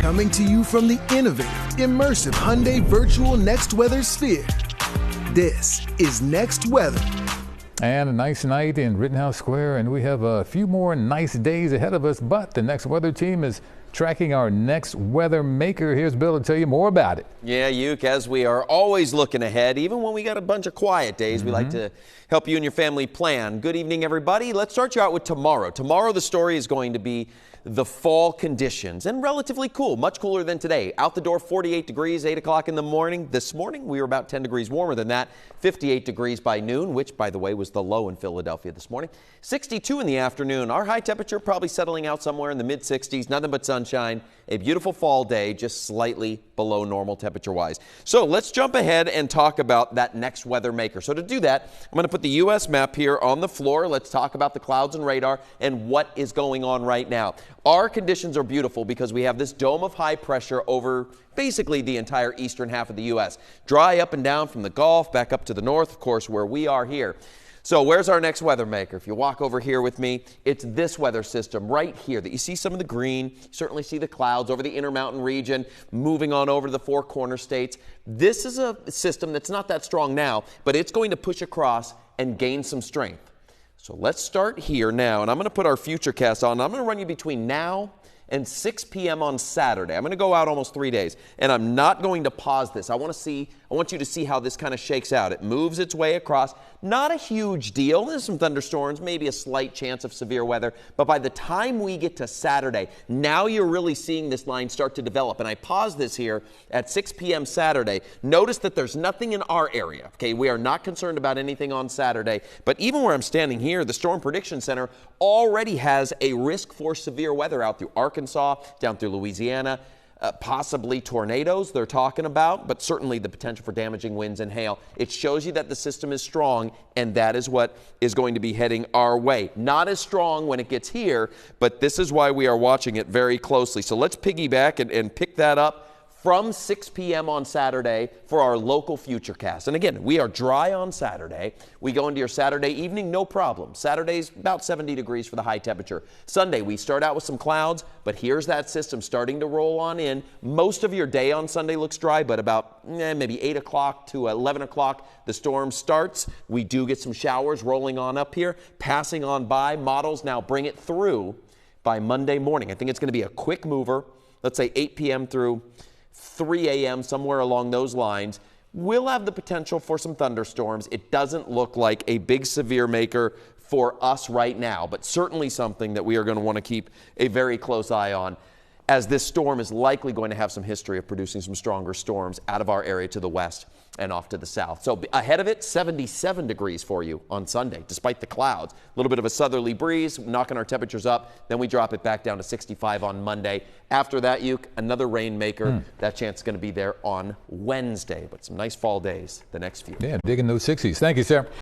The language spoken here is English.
Coming to you from the innovative, immersive Hyundai Virtual Next Weather Sphere. This is Next Weather. And a nice night in Rittenhouse Square, and we have a few more nice days ahead of us, but the Next Weather team is tracking our next weather maker. Here's Bill to tell you more about it. Yeah, Uke, as we are always looking ahead, even when we got a bunch of quiet days, we like to help you and your family plan. Good evening, everybody. Let's start you out with tomorrow. Tomorrow, the story is going to be the fall conditions and relatively cool, much cooler than today. Out the door, 48 degrees, 8 o'clock in the morning. This morning, we were about 10 degrees warmer than that, 58 degrees by noon, which, by the way, was the low in Philadelphia this morning. 62 in the afternoon. Our high temperature probably settling out somewhere in the mid-60s, nothing but sunshine. A beautiful fall day, just slightly below normal temperature-wise. So let's jump ahead and talk about that next weather maker. So to do that, I'm going to put the U.S. map here on the floor. Let's talk about the clouds and radar and what is going on right now. Our conditions are beautiful because we have this dome of high pressure over basically the entire eastern half of the U.S. Dry up and down from the Gulf, back up to the north, of course, where we are here. So where's our next weather maker? If you walk over here with me, it's this weather system right here that you see some of the green. You certainly see the clouds over the Intermountain region, moving on over to the Four Corner states. This is a system that's not that strong now, but it's going to push across and gain some strength. So let's start here now, and I'm going to put our futurecast on. I'm going to run you between now and 6 p.m. on Saturday. I'm going to go out almost 3 days, and I'm not going to pause this. I want you to see how this kind of shakes out. It moves its way across. Not a huge deal. There's some thunderstorms, maybe a slight chance of severe weather, but by the time we get to Saturday, now you're really seeing this line start to develop, and I pause this here at 6 p.m. Saturday. Notice that there's nothing in our area, okay? We are not concerned about anything on Saturday, but even where I'm standing here, the Storm Prediction Center already has a risk for severe weather out through Arkansas, down through Louisiana, possibly tornadoes they're talking about, but certainly the potential for damaging winds and hail. It shows you that the system is strong, and that is what is going to be heading our way. Not as strong when it gets here, but this is why we are watching it very closely. So let's piggyback and pick that up from 6 p.m. on Saturday for our local futurecast. And again, we are dry on Saturday. We go into your Saturday evening, no problem. Saturday's about 70 degrees for the high temperature. Sunday, we start out with some clouds, but here's that system starting to roll on in. Most of your day on Sunday looks dry, but about maybe 8 o'clock to 11 o'clock, the storm starts. We do get some showers rolling on up here, passing on by. Models now bring it through by Monday morning. I think it's going to be a quick mover, let's say 8 p.m. through 3 a.m., somewhere along those lines. We'll have the potential for some thunderstorms. It doesn't look like a big severe maker for us right now, but certainly something that we are going to want to keep a very close eye on, as this storm is likely going to have some history of producing some stronger storms out of our area to the west and off to the south. So ahead of it, 77 degrees for you on Sunday, despite the clouds. A little bit of a southerly breeze, knocking our temperatures up. Then we drop it back down to 65 on Monday. After that, Uke, another rainmaker. That chance is going to be there on Wednesday. But some nice fall days the next few. Yeah, digging those 60s. Thank you, sir.